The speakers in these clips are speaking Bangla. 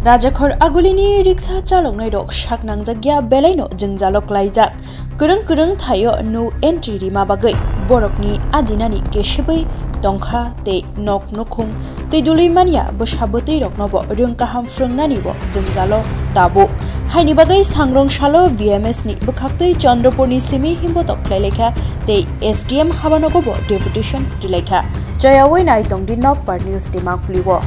राजाखर आगुलिनी रिक्सा चालकनाय रक साकनांजागिया बेलायनो जोंजालक लायजाक गोरों गोरों थायो नो एन्ट्रि रिमा बागै बरकनि आजिनानि गेसेबै दंखा ते नक नखुं ते दुलैमानिया बोसाबोतै रकनबो रोंकाहाम फ्रोंनानिबो जोंजालो दाबो हायनि बागै सांग्रं सालो बीएमएस नि बखाक्तै चंद्रपुरनि सिमी हिम्बतक लायलेखा ते एसडीएम हाबानगोबो डेपुटेशन दिलायखा जयावै नायतंगदि नक पार न्यूज दिमाग पुलिबो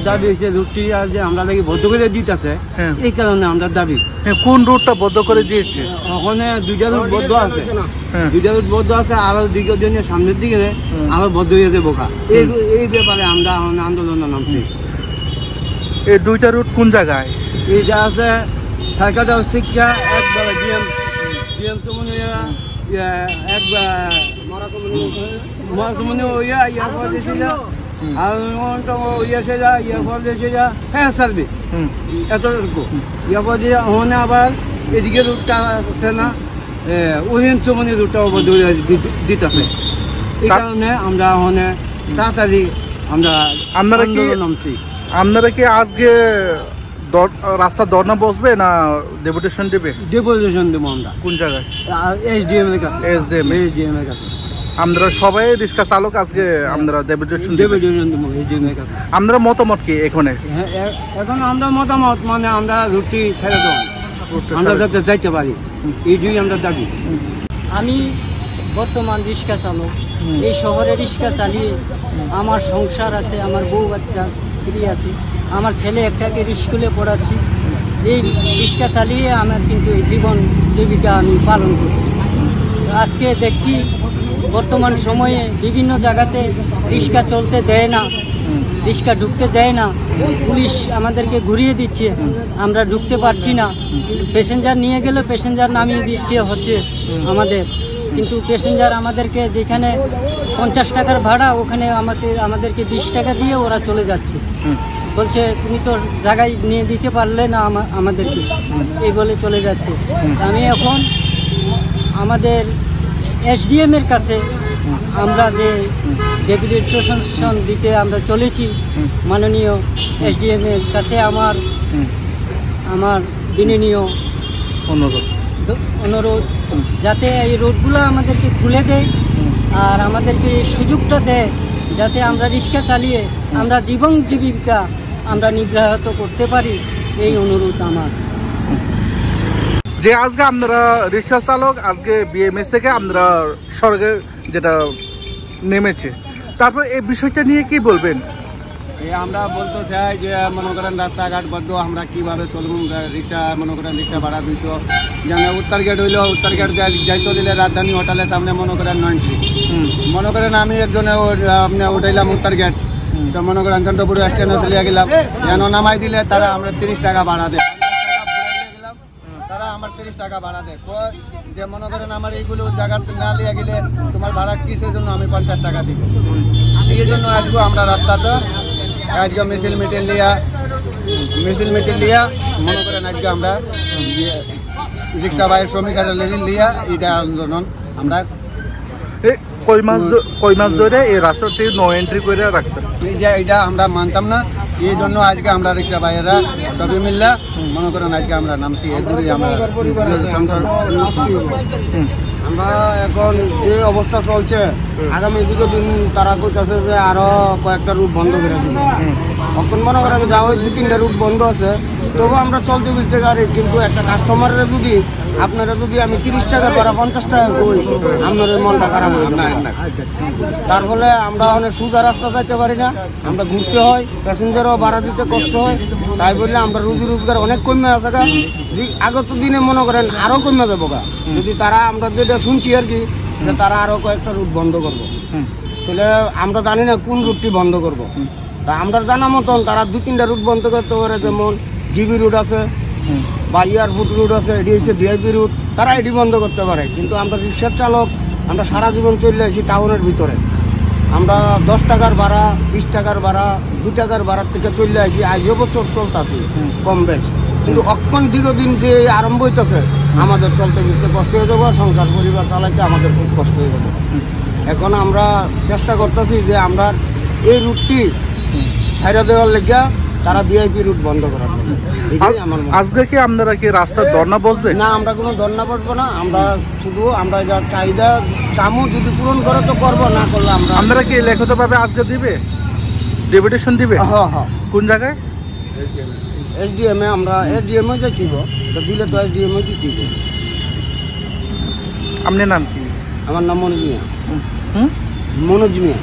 দাবি হচ্ছে রুটটি যে আমরা লাগি বদ্ধ করে দিতেছে এই কারণে আমরা দাবি কোন রুটটা বদ্ধ করে দিয়েছে ওখানে দুইটা রুট বদ্ধ আছে আরো দিকের জন্য সামনের দিকে আবার বদ্ধ হয়েছে বোকা এই ব্যাপারে আমরা আন্দোলনে নামছি। এই দুইটা রুট কোন জায়গায়? এইটা আছে সরকার হাউস থেকে একবার ডিএম সমন একবার মরাসমনি আর হ্যাঁ সার্ভিস এতটুকু ওখানে আবার এদিকে রুটটা আছে না ওহিন চমনি রুটটাও দিতেছে এই কারণে আমরা ওখানে তাড়াতাড়ি নামছি। আপনারা কি আজকে রাস্তা ধর্ণা বসবে না ডেপুটেশন দেবে? ডেপুটেশন দেবো আমরা। কোন জায়গায়? এসডিএম এর কাছে। এসডিএম এর কাছে আমরা সবাই রিক্সা চালক আজকে আমরা ডেপুটেশন দেবো এসডিএম এর কাছে। আমরা মতামত কি এখন আমরা মতামত মানে আমরা রুটি ছেড়ে দেবো, আমরা যাতে যাইতে পারি এই দুই আমরা দাবি। আমি বর্তমান রিক্সা চালক, এই শহরে রিক্সা চালিয়ে আমার সংসার আছে, আমার বউ বাচ্চা স্ত্রী আছে, আমার ছেলে একটাকে স্কুলে পড়াচ্ছি। এই রিক্সা চালিয়ে আমার কিন্তু এই জীবন জীবিকা আমি পালন করছি। আজকে দেখছি বর্তমান সময়ে বিভিন্ন জায়গাতে রিক্সা চলতে দেয় না, রিক্সা ঢুকতে দেয় না, পুলিশ আমাদেরকে ঘুরিয়ে দিচ্ছে, আমরা ঢুকতে পারছি না। প্যাসেঞ্জার নিয়ে গেলে প্যাসেঞ্জার নামিয়ে দিচ্ছে হচ্ছে আমাদের, কিন্তু প্যাসেঞ্জার আমাদেরকে যেখানে 50 টাকার ভাড়া ওখানে আমাদেরকে 20 টাকা দিয়ে ওরা চলে যাচ্ছে, বলছে তুমি তো জায়গায় নিয়ে দিতে পারলে না আমাদেরকে, এই বলে চলে যাচ্ছে। আমি এখন আমাদের এসডিএম এর কাছে আমরা যে ডেপুটেশন দিতে আমরা চলেছি, মাননীয় এসডিএম এর কাছে আমার বিনীয় অনুরোধ যাতে এই রোডগুলো আমাদেরকে খুলে দেয় আর আমাদেরকে এই সুযোগটা দেয় যাতে আমরা রিক্সা চালিয়ে আমরা জীবন জীবিকা আমরা নির্বাহিত করতে পারি, এই অনুরোধ আমার। যে আজকে আমরা রিক্সা চালক আজকে বিএমএস থেকে আমরা সড়কে যেটা নেমেছে, তারপর এই বিষয়টা নিয়ে কি বলবেন? আমরা বলতে চাই যে মনে করেন রাস্তাঘাট বদ্ধ, আমরা কিভাবে চলবো? রিক্সা মনে করেন রিক্সা ভাড়া 200, যেমন উত্তর গেট হইলো, উত্তর গেট যাইতে দিলে রাজধানী হোটেলের সামনে মনে করেন 90। মনে করেন আমি একজনে আপনি উঠাইলাম উত্তর গেট, তো মনে করেন চন্দ্রপুর স্ট্যান্ডে চলিয়া গেলাম, যেন নামাই দিলে তারা আমরা 30 টাকা ভাড়া দেয়, তারা আমার 30 টাকা ভাড়া দেয়। যে মনে করেন আমার এইগুলো জায়গা না লিয়ে গেলে তোমার ভাড়া কিসের জন্য আমি 50 টাকা দিব। এই জন্য আজকে আমরা রাস্তাতে আজকে মিছিল মিটিং লিয়া মনে করেন আজকে আমরা রিক্সা ভাই শ্রমিক লিয়া এটা আন্দোলন আমরা। কই মাস ধরে এই রাস্তাটি নো এন্ট্রি করে রাখছে, এটা আমরা মানতাম না, এই জন্য আজকে আমরা রিক্সা ভাইয়েরা সবই মিললা মনে করেন আজকে আমরা নামছি। আমরা এখন যে অবস্থা চলছে, আগামী দিকে দিন তারা কইতেছে যে আরো কয়েকটা রুট বন্ধ করে দিবে। এখন মনে করেন যা ওই 2-3টা রুট বন্ধ আছে, তবু আমরা চলতে বুঝতে পারি, কিন্তু একটা কাস্টমারের যদি আপনারা যদি আমি 30 টাকা বা 50 টাকা কই, আপনার মনটা খারাপ হয়ে যায়। তার ফলে আমরা অনেক সোজা রাস্তা যাইতে পারি না, আমরা ঘুরতে হয়, প্যাসেঞ্জারও ভাড়া দিতে কষ্ট হয়। তাই বললে আমরা রুজি রোজগার অনেক কমে আছে গা, আগত দিনে মনে করেন আরো কমে যাবো গা, যদি তারা আমরা যেটা শুনছি আর কি যে তারা আরো কয়েকটা রুট বন্ধ করবো, তাহলে আমরা জানি না কোন রুটটি বন্ধ করবো। তা আমরা জানা মতন তারা 2-3টা রুট বন্ধ করতে পারে, যেমন জিবি রুট আছে বা এয়ারপোর্ট রুট আছে, এটি হচ্ছে ভিআইপি রুট, তারা এটি বন্ধ করতে পারে। কিন্তু আমরা রিক্সার চালক, আমরা সারা জীবন চলে আসি টাউনের ভিতরে। আমরা 10 টাকার ভাড়া, 20 টাকার ভাড়া, 2 টাকার ভাড়ার থেকে চলে আসি, আজও বছর চলতেছি কম বেশ। কিন্তু অক্ষণ দীর্ঘদিন যে আরম্ভ হইতেছে, আমাদের চলতে ফিরতে কষ্ট হয়ে যাবো, সংসার পরিবার চালাইতে আমাদের খুব কষ্ট হয়ে যাবে। এখন আমরা চেষ্টা করতেছি যে আমরা এই রুটটি ছাইড়া দেওয়ার লেগে তারা ভিআইপি রুট বন্ধ করার জন্য। এটাই আমার মত। আজকে কি আপনারা কি রাস্তায় ধর্ণা বসবে? না, আমরা কোনো ধর্ণা বসবো না। আমরা শুধু আমরা যা চাহিদা চামু যদি পূরণ করে তো করবো, না করলে আপনারা কি লিখিতভাবে আজকে দিবে, ডেপুটেশন দিবে? হ্যাঁ হ্যাঁ। কোন জায়গায়? SDM এ আমরা SDM এ যাইব, তো দিলে তো SDM এ দিব। আপনার নাম কি? আমার নাম মনোজ মিয়া। হুম, মনোজ মিয়া।